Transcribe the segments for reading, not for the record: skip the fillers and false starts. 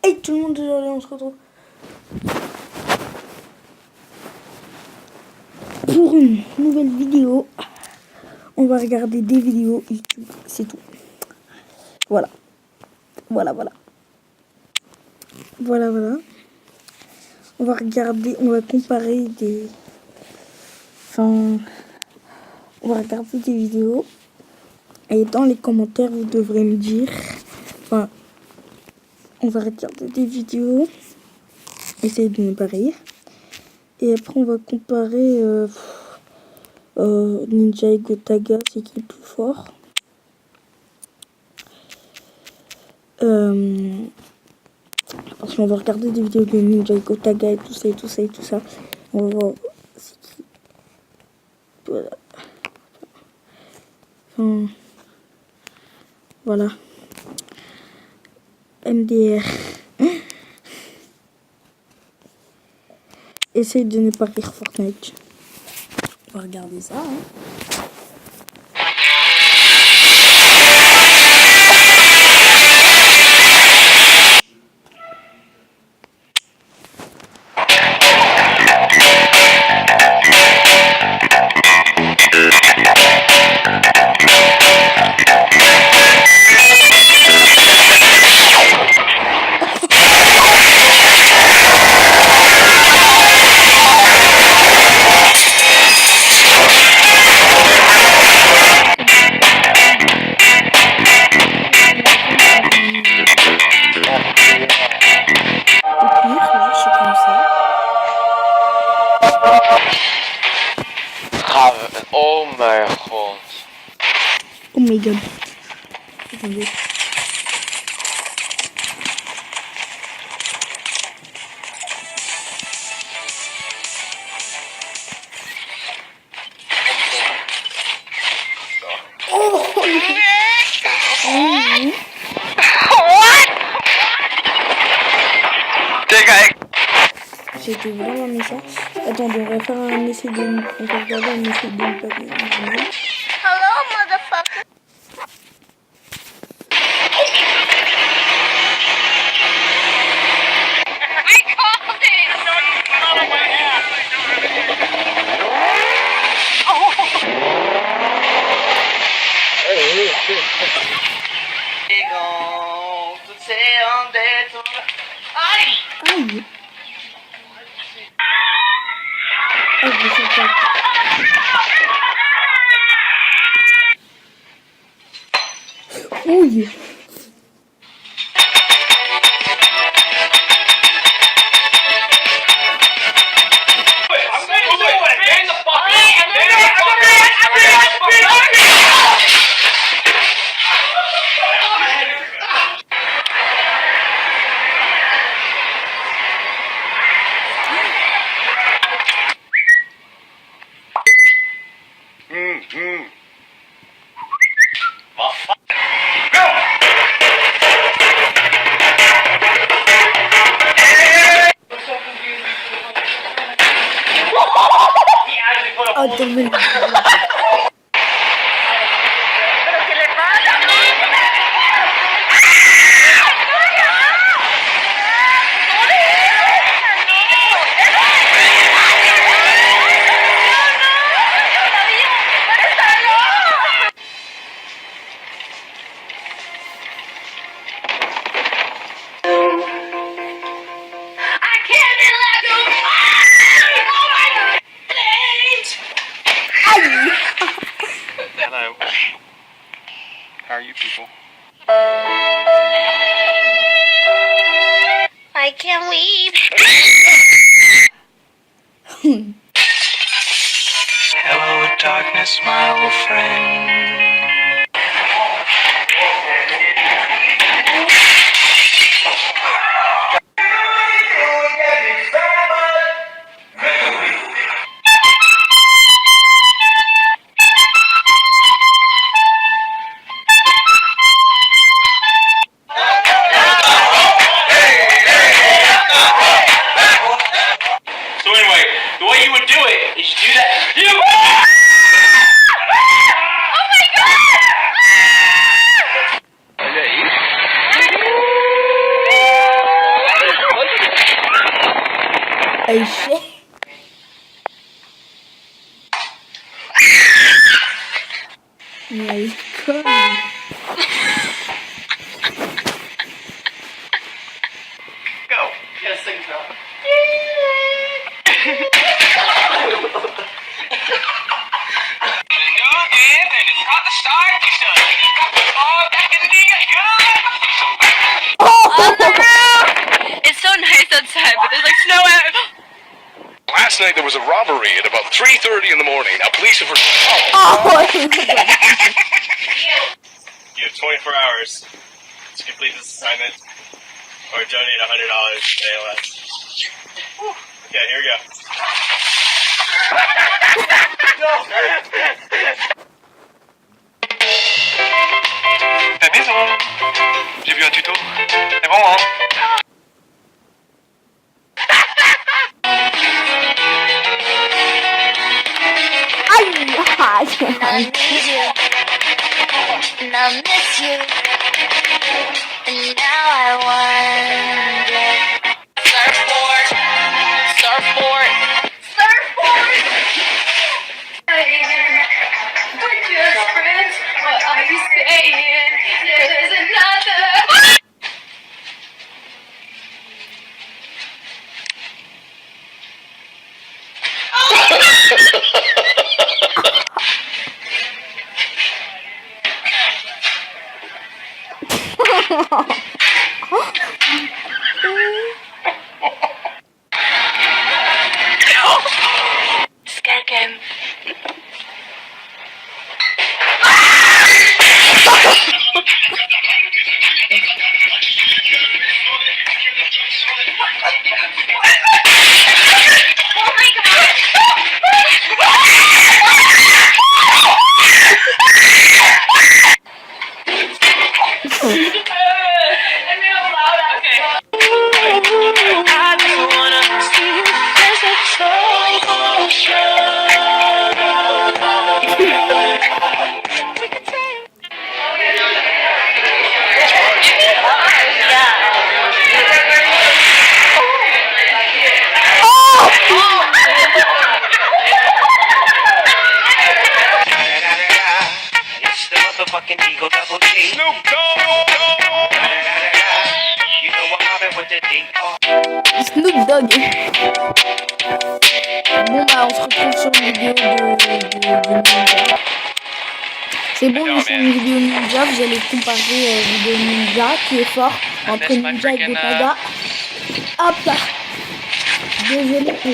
Hey tout le monde, allez, on se retrouve pour une nouvelle vidéo. On va regarder des vidéos YouTube, c'est tout. Voilà. On va regarder, on va comparer des... Enfin... On va regarder des vidéos. Et dans les commentaires, vous devrez me dire... Enfin... On va regarder des vidéos. Essayer de ne pas rire. Et après, on va comparer... Ninja et Gotaga, c'est qui est le plus fort. Parce qu'on va regarder des vidéos de Ninja et Gotaga et tout ça. On va voir c'est qui. Voilà. Enfin, voilà. MDR. Essaye de ne pas rire Fortnite. On va regarder ça. Oh mijn god. Oh my god. Attendez. C'était vraiment méchant. Attendez, on va faire un essai de... On va regarder un essai de... Hello, motherfucker. I called it. Out of my ass. Aïe. Oh, je sais pas. Ouille. Oh, dommage. Hello. How are you people? I can't leave. Hello, darkness, my old friend. So anyway, the way you would do it is you do that. Oh my god! Hey, shit. Ouais, cool. Go. Yes, sing now. It's so nice outside, but there's like snow out. Last night there was a robbery at about 3:30 in the morning. Now police have... Oh, You have 24 hours to complete this assignment or donate $100 to ALS. Okay, here we go. T'as maison. J'ai vu un tuto. C'est bon, hein? aïe, I need you, and I miss you, and now I wonder. Surfboard. Surfboard. Surfboard. We're just friends. What are you saying? There's another. Scare game. I just wanna see you dance in slow It's the motherfucking Eagle Double G. Snoop Dogg! You know I'm mobbing with the D. Snoop Dogg. Bon bah on se retrouve sur une vidéo de Ninja. C'est bon, on est sur une vidéo Ninja, vous allez comparer vidéo Ninja qui est fort entre Ninja et Gotaga. Hop là. Désolé pour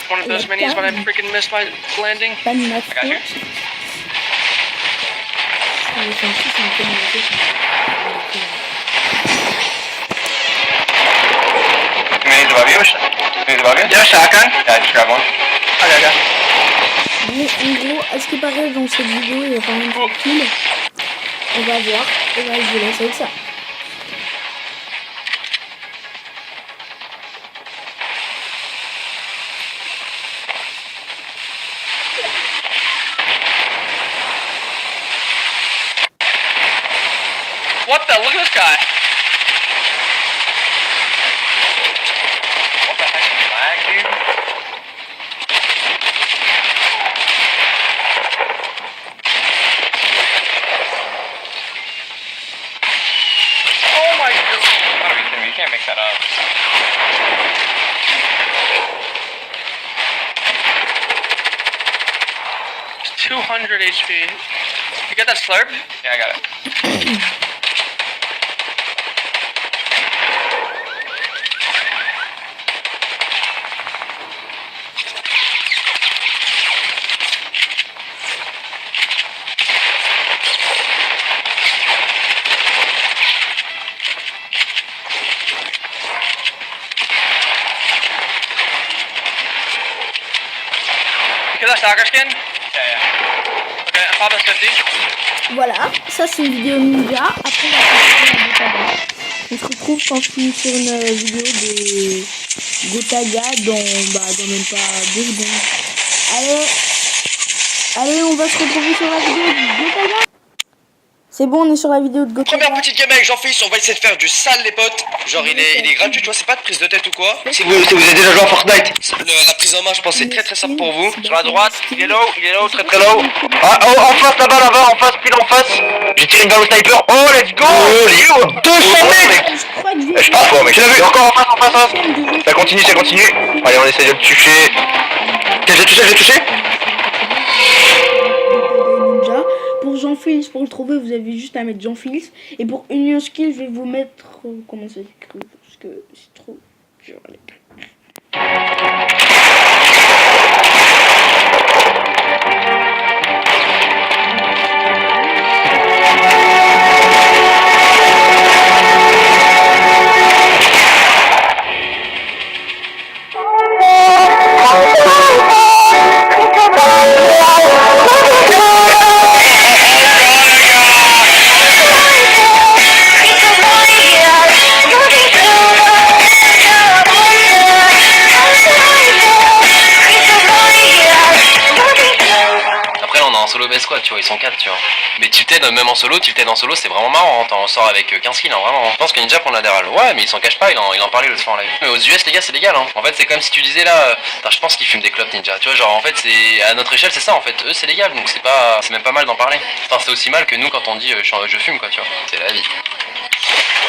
One of those minis, but I freaking missed my landing. l'animation. I got you. Minis above you? Minis above you? Yeah, shotgun. Yeah, just grab one. Okay. Bon, en gros, à ce qui paraît dans cette vidéo, il y a quand même des kills. On va voir. Et là, je vous laisse avec ça. What the? Look at this guy. What the heck? Lag, dude? Oh my god. Gotta be kidding me. You can't make that up. It's 200 HP. You got that slurp? Yeah, I got it. You kill that stalker skin? Yeah. Okay, I'm popping 50. Voilà, ça c'est une vidéo Ninja. Après, on va faire un Gotaga. On se retrouve quand je finis sur une vidéo de Gotaga dans même pas 2 secondes. Allez, on va se retrouver sur la vidéo de Gotaga. C'est bon, on est sur la vidéo de Gotaga. Première petite game avec Jean-Fils, on va essayer de faire du sale les potes. Genre il est gratuit, tu vois, c'est pas de prise de tête ou quoi. Si vous avez déjà joué à Fortnite, la prise en main je pense c'est très simple pour vous. Sur la droite, il est low, très low. Ah oh, en face là-bas, en face, pile en face. J'ai tiré une balle au sniper. Oh let's go. 200 mètres. Je pense quoi mec, tu l'as vu. Encore en face. Ça continue. Allez on essaie de le toucher. J'ai touché. Ninja. Pour Jean-Fils, pour le trouver, vous avez juste à mettre Jean-Fils. Et pour Union Skill, je vais vous mettre... comment ça s'écrit? Parce que c'est trop dur à l'écrire. Solo best squad, tu vois, ils sont 4, tu vois. Mais tilted même en solo, c'est vraiment marrant, hein. T'en sors avec 15 kills, hein, vraiment. Je pense que Ninja prend la déral. Ouais, mais il s'en cache pas, il en parlait l'autre fois en live. Mais aux US, les gars, c'est légal, hein. En fait, c'est comme si tu disais là, je pense qu'ils fument des clopes Ninja. Tu vois, genre en fait, c'est à notre échelle, c'est ça en fait. Eux, c'est légal, donc c'est même pas mal d'en parler. Enfin, c'est aussi mal que nous quand on dit je fume, quoi, tu vois. C'est la vie.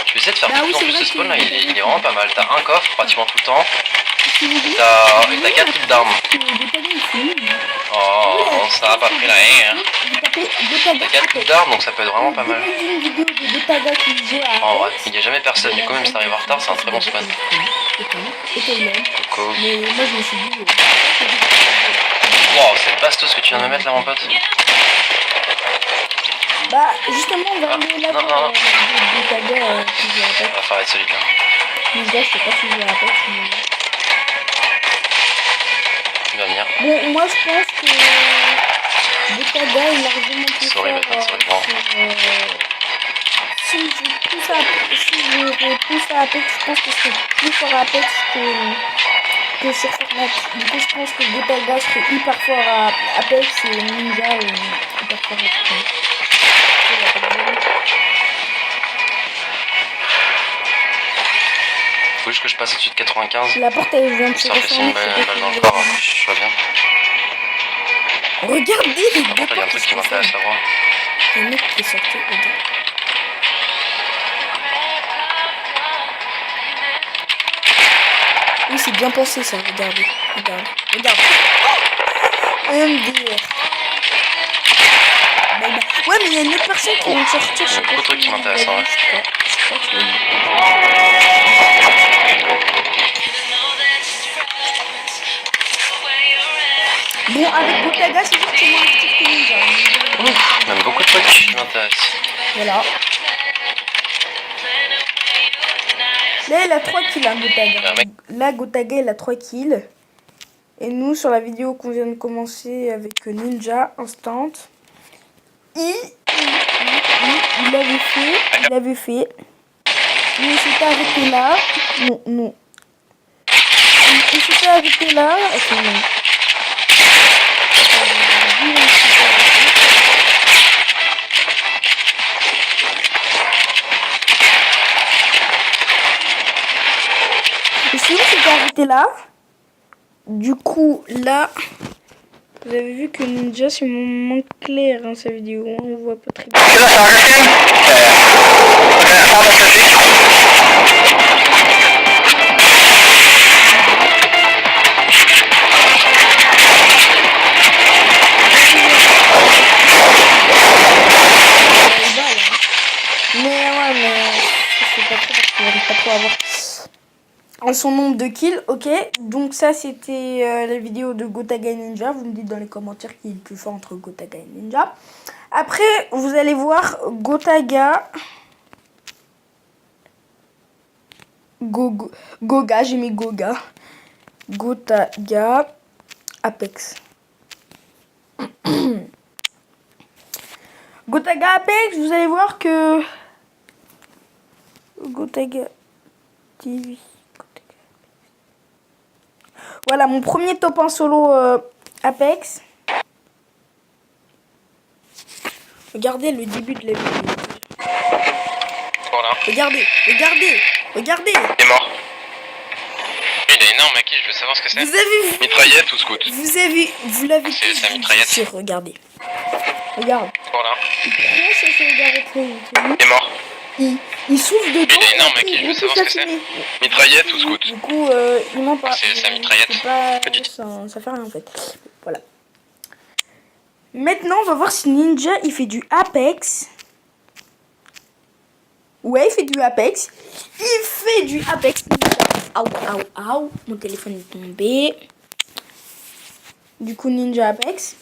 Je vais essayer de faire de plus en plus ce spawn là, il est vraiment pas mal. T'as un coffre pratiquement tout le temps. T'as 4 types d'armes. Oh, ça a pas pris la haine, hein. T'as 4 types d'armes, donc ça peut être vraiment pas mal. En vrai, il n'y a jamais personne, du coup même si t'arrives en retard, c'est un très bon spawn. Coco. Wow, c'est bastos ce que tu viens de me mettre là, mon pote. Bah, justement, on va aller là pour Gotaga qui joue à Apex. Va falloir être solide là. Ninja, je sais pas si joue à Apex, mais... Il va venir. Bon, moi je pense que Gotaga est largement plus fort si je pousse à Apex, je pense que c'est plus fort à Apex que sur Fortnite. Du coup, je pense que Gotaga serait hyper fort à Apex et Ninja est hyper fort à Fortnite. Faut juste que je passe au-dessus de 95. La porte elle vient de se refermer. C'est une balle dans le corps, je vois bien. Regardez les deux. Par contre, il y a un truc qui m'intéresse à voir. Il y a un mec qui est sorti, regarde. Oui, c'est bien pensé ça, regardez. Regarde. MDR. Ouais, mais il y a une autre personne qui vient de sortir. Il y a beaucoup de trucs qui m'intéressent, ouais. Bon, avec Gotaga, c'est juste moins actif que Ninja. Même beaucoup de trucs qui m'intéressent. Voilà. Là, il a 3 kills, hein, Gotaga. Là, Gotaga, il a 3 kills. Et nous, sur la vidéo qu'on vient de commencer avec Ninja, Instant, il avait fait. Mais il s'était arrêté là. Non. Il s'était arrêté là. Attends, non. Et sinon, s'était arrêté là. Du coup, là, vous avez vu que Ninja, c'est mon moment clair, hein, sa vidéo. Hein, on voit pas très bien. En son nombre de kills, ok. Donc ça c'était la vidéo de Gotaga et Ninja. Vous me dites dans les commentaires qui est le plus fort entre Gotaga et Ninja. Après vous allez voir Gotaga, Goga, j'ai mis Goga, Gotaga, Apex. Gotaga Apex, vous allez voir que Gotaga TV. Voilà mon premier top 1 solo Apex. Regardez le début de la vidéo. Voilà. Regardez, regardez, regardez. Il est mort. Il est énorme, Maki, je veux savoir ce que c'est. Vous avez vu? Mitraillette ou scout? Vous l'avez C'est vu sa mitraillette. sur, regardez. Regarde. Voilà. Il prend sa cigarette très vite. Il est mort. Il souffle dedans. Il est énorme, et après, Maki, je il veux savoir ce que repousse la c'est. fumée. Mitraillette ou scout? Du coup, il ment pas. C'est sa mitraillette. C'est pas, Petite. ça fait rien en fait. Voilà. Maintenant, on va voir si Ninja il fait du Apex. Ouais, il fait du Apex. Il fait du Apex. Aou. Mon téléphone est tombé. Du coup, Ninja Apex.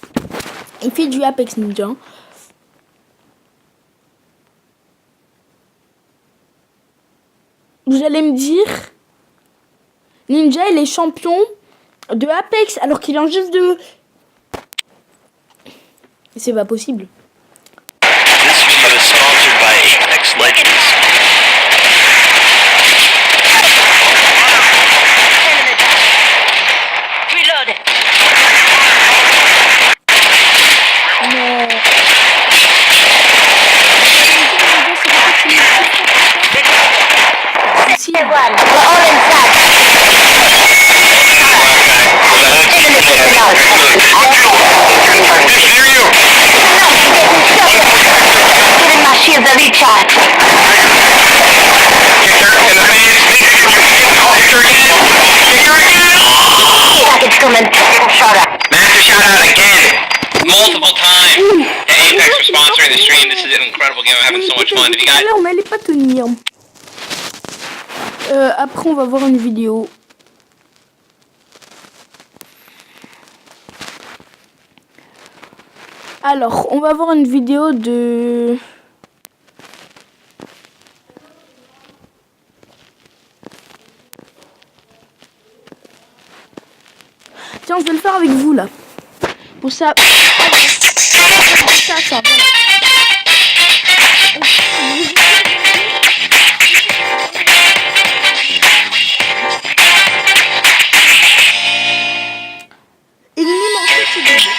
Il fait du Apex Ninja. Vous allez me dire, Ninja il est champion de Apex alors qu'il en juste de... C'est pas possible. This video is sponsored by Apex Legends. Non. Si. Master shout out again! Multiple times! Hey, Apex for sponsoring the stream. This is an incredible game. I'm having so much fun. If you guys... On n'allait pas tenir. Après, on va voir une vidéo. Alors, on va voir une vidéo de... Tiens, je vais le faire avec vous, là. Pour ça... Ça, voilà. Il nous manque ce bébé.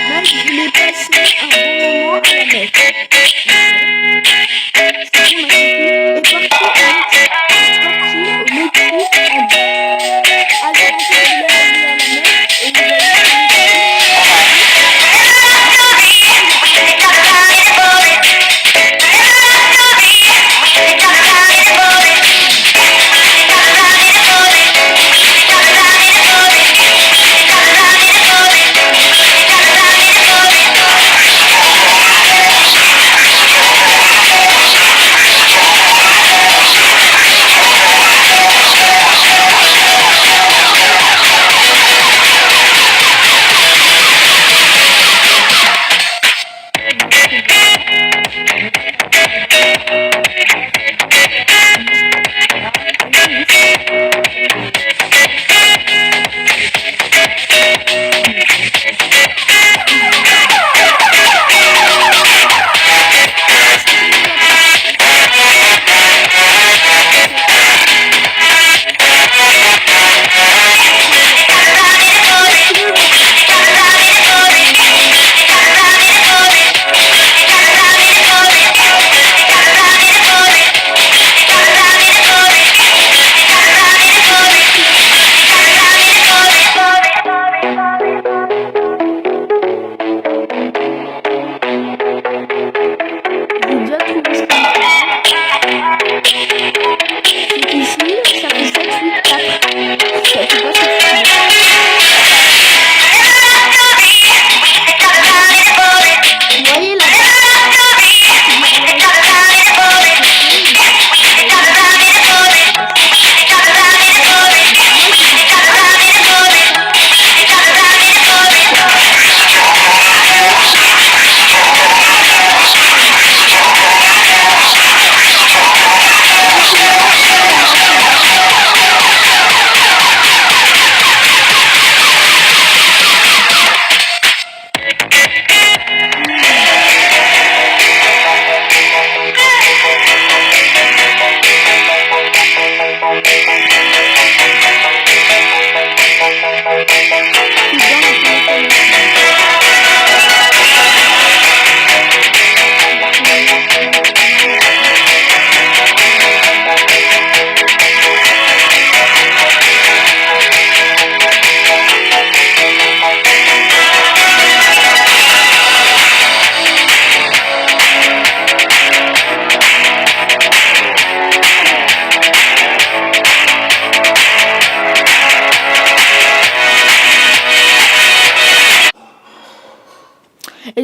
Là, je voulais passer un bon moment à la mer. C'est bon, ma chérie. Et parti au Mexique en bas. Allez, on voulait aller à la mer et vous allez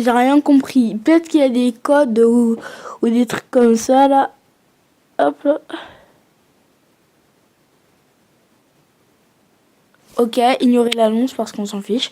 j'ai rien compris. Peut-être qu'il y a des codes ou des trucs comme ça là. Hop là. Ok, ignorez l'annonce parce qu'on s'en fiche.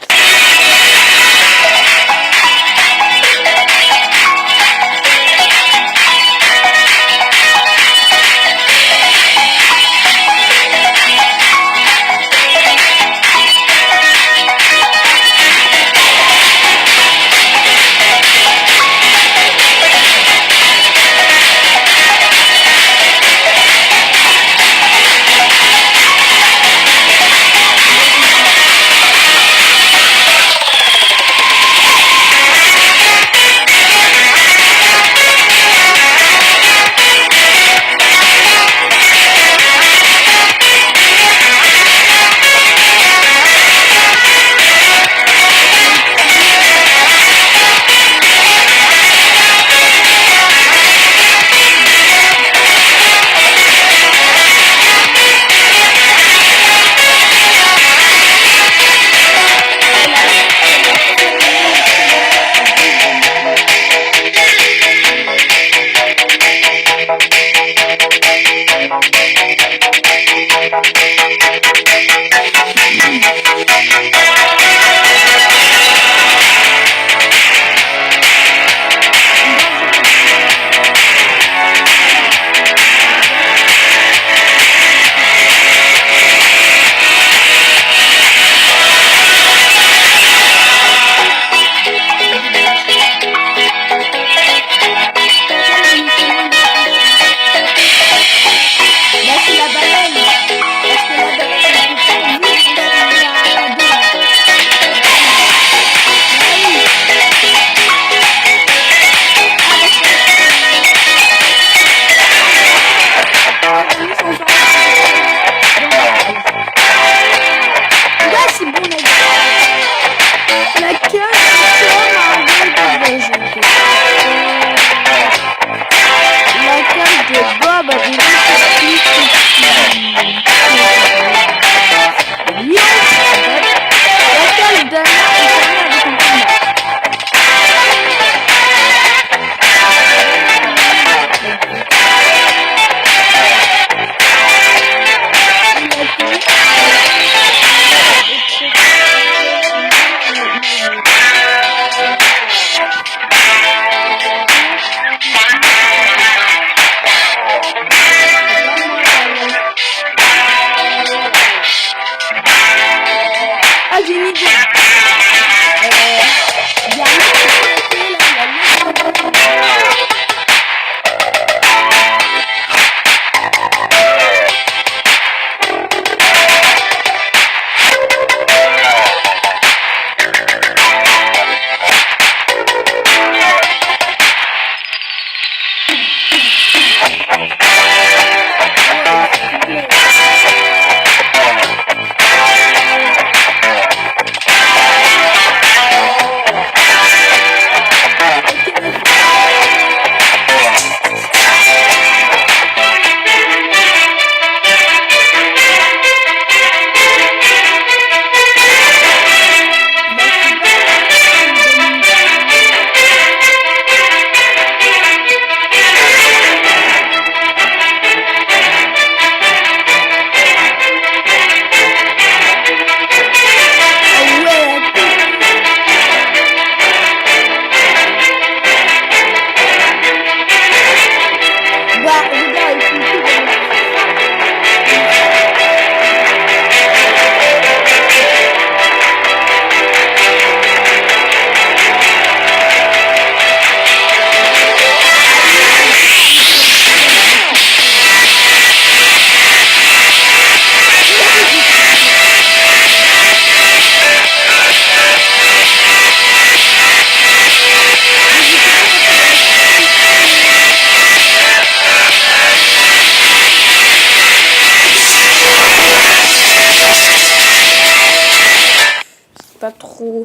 Pas trop.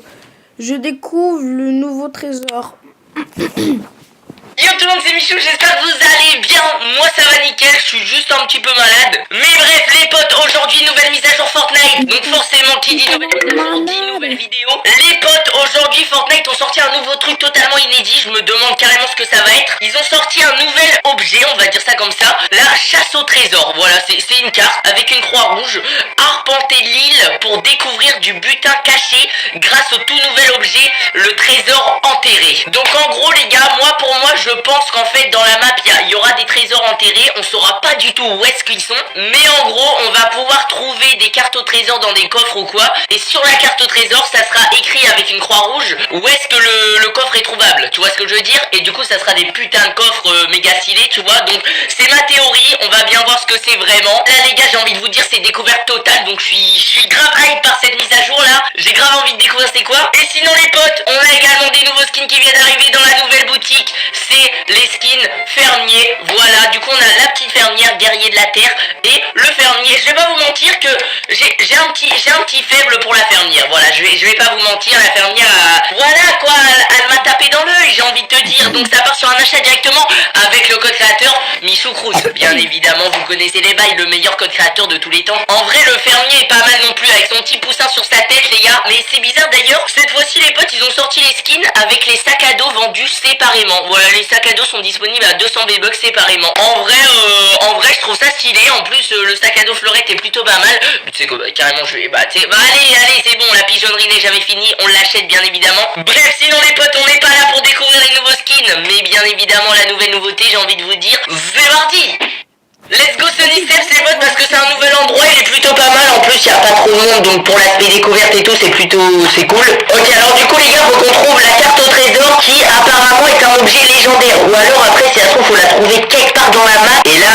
Je découvre le nouveau trésor. Yo tout le monde, c'est Michou, j'espère que vous allez bien. Moi ça va nickel, je suis juste un petit peu malade. Mais bref les potes, aujourd'hui aujourd'hui, nouvelle mise à jour Fortnite. Donc forcément, qui dit nouvelle mise à jour, dit nouvelle vidéo. Les potes, aujourd'hui, Fortnite ont sorti un nouveau truc totalement inédit. Je me demande carrément ce que ça va être. Ils ont sorti un nouvel objet, on va dire ça comme ça. La chasse au trésor. Voilà, c'est une carte avec une croix rouge. Arpenter l'île pour découvrir du butin caché grâce au tout nouvel objet, le trésor enterré. Donc en gros les gars, pour moi je pense qu'en fait dans la map il y aura des trésors enterrés. On saura pas du tout où est-ce qu'ils sont, mais en gros on va pouvoir trouver des cartes au trésor dans des coffres ou quoi. Et sur la carte au trésor ça sera écrit avec une croix rouge où est-ce que le coffre est trouvable. Tu vois ce que je veux dire? Et du coup ça sera des putains de coffres méga stylés, tu vois. Donc c'est ma théorie, on va bien voir ce que c'est vraiment. Là les gars, j'ai envie de vous dire c'est découverte totale. Donc je suis grave hype par cette mise à jour là. J'ai grave envie de découvrir c'est quoi. Et sinon les potes, on a également des nouveaux skins qui viennent d'arriver dans la nouvelle boutique. C'est les skins fermiers. Voilà, du coup on a la petite fermière, guerrier de la terre, et le fermier. Je vais pas vous mentir que j'ai un petit faible pour la fermière. Voilà, je vais pas vous mentir, la fermière voilà quoi, elle m'a tapé dans l'œil, j'ai envie de te dire. Donc ça part sur un achat directement avec le code créateur Michou Cruz. Bien évidemment, vous connaissez les bails, le meilleur code créateur de tous les temps. En vrai, le fermier est pas mal non plus avec son petit poussin sur sa tête, les gars. Mais c'est bizarre d'ailleurs, cette fois-ci les potes, ils ont sorti les skins avec les sacs à dos vendus séparément. Voilà, les sacs à dos sont disponibles à 200 V-Bucks séparément. En vrai, je trouve ça stylé. En plus, le sac à dos fleurette est plutôt pas mal. Tu sais quoi, carrément, je vais allez, c'est bon, la pigeonnerie n'est jamais finie. On l'achète bien évidemment. Bref, sinon les potes, on n'est pas là pour découvrir les nouveaux skins, mais bien évidemment la nouvelle nouveauté, j'ai envie de vous dire, c'est parti. Let's go Sunny Steps les potes, parce que c'est un nouvel endroit, il est plutôt pas mal. En plus il n'y a pas trop de monde, donc pour l'aspect découverte et tout c'est cool. Ok, alors du coup les gars, faut qu'on trouve la carte au trésor qui apparemment est un objet légendaire. Ou alors après si ça se trouve faut la trouver quelque part dans la map. Et là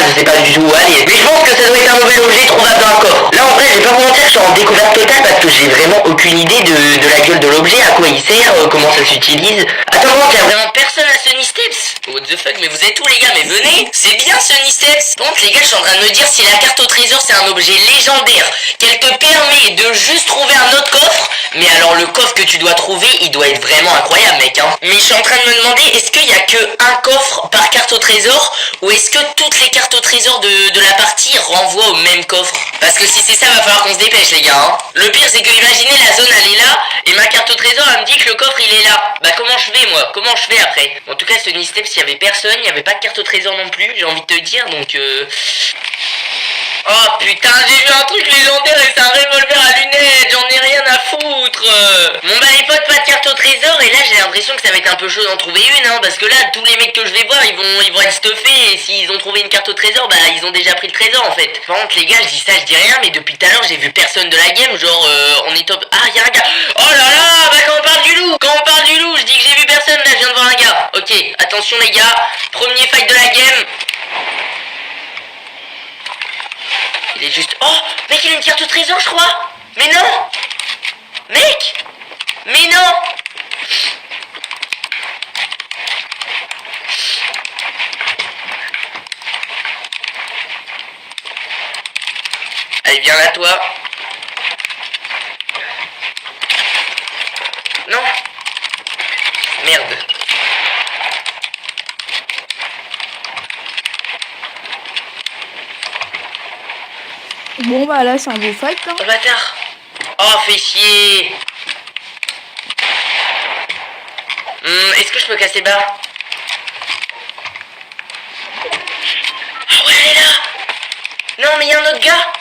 je sais pas du tout où aller. Mais je pense que ça doit être un nouvel objet trouvable dans un coffre. Là en vrai je vais pas vous mentir, je suis en découverte totale parce que j'ai vraiment aucune idée de la gueule de l'objet, à quoi il sert, comment ça s'utilise. Attends, il y a vraiment personne à Sunny Steps. What the fuck, mais vous êtes où les gars? Mais venez, c'est bien Sunny Steps. Par contre les gars, je suis en train de me dire, si la carte au trésor c'est un objet légendaire, qu'elle te permet de juste trouver un autre coffre, mais alors le coffre que tu dois trouver, il doit être vraiment incroyable mec hein. Mais je suis en train de me demander, est-ce qu'il y a que un coffre par carte au trésor, ou est-ce que toutes les cartes au trésor de la partie renvoient au même coffre? Parce que si c'est ça, va falloir qu'on se dépêche les gars hein. Le pire c'est que imaginez la zone elle est là, et ma carte au trésor elle me dit que le coffre il est là. Bah comment je fais moi? Comment je fais après? En tout cas Sunny Steps, il y avait personne, il y avait pas de carte au trésor non plus, j'ai envie de te dire, donc oh putain, j'ai vu un truc légendaire et c'est un revolver à lunettes, j'en ai rien à foutre. Bon bah les potes, pas de carte au trésor, et là j'ai l'impression que ça va être un peu chaud d'en trouver une hein, parce que là tous les mecs que je vais voir ils vont être stuffés, et s'ils ont trouvé une carte au trésor, bah ils ont déjà pris le trésor en fait. Par contre les gars, je dis ça, je dis rien, mais depuis tout à l'heure j'ai vu personne de la game, genre on est top. Ah y'a un gars. Oh là là, bah quand on parle du loup, je dis que j'ai vu personne, là je viens de voir un gars. Ok, attention les gars, premier fight de la game. Il est juste... Oh, mec, il a une carte au trésor, je crois. Mais non. Mec. Mais non. Allez, viens là, toi. Non. Merde. Bon bah là c'est un beau fight hein. Oh bâtard. Oh fais chier. Est-ce que je peux casser bas? Ah ouais elle est là. Non mais il y a un autre gars.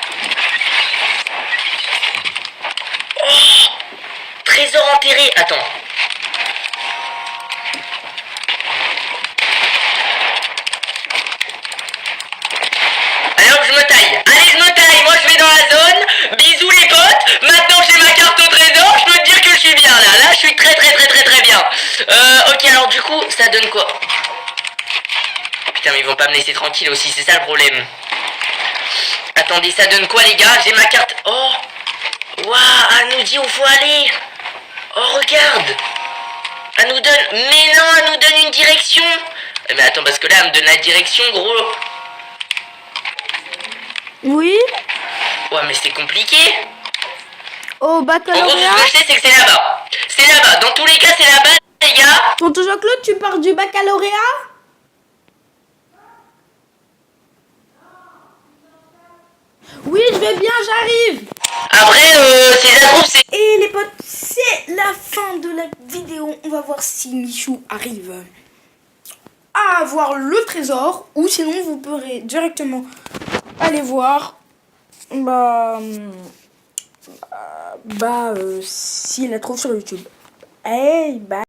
Oh. Trésor enterré. Attends. Allez hop, je me taille. Allez, je me taille. Moi, je vais dans la zone. Bisous, les potes. Maintenant, j'ai ma carte au trésor. Je peux te dire que je suis bien, là. Là, je suis très bien. Ok, alors, du coup, ça donne quoi? Putain, mais ils vont pas me laisser tranquille aussi. C'est ça, le problème. Attendez, ça donne quoi, les gars? J'ai ma carte... Oh. Waouh, elle nous dit où faut aller. Oh, regarde. Elle nous donne... Mais non, elle nous donne une direction. Mais attends, parce que là, elle me donne la direction, gros. Oui. Ouais mais c'est compliqué. Au En gros, baccalauréat. ce que je sais c'est que c'est là-bas. C'est là-bas, dans tous les cas c'est là-bas les gars. Tonton Jean-Claude, tu pars du baccalauréat? Oui, je vais bien, j'arrive. Après, si ça se trouve, c'est... Et les potes, c'est la fin de la vidéo. On va voir si Michou arrive à avoir le trésor. Ou sinon, vous pourrez directement aller voir s'il la trouve sur YouTube. Hey, bye.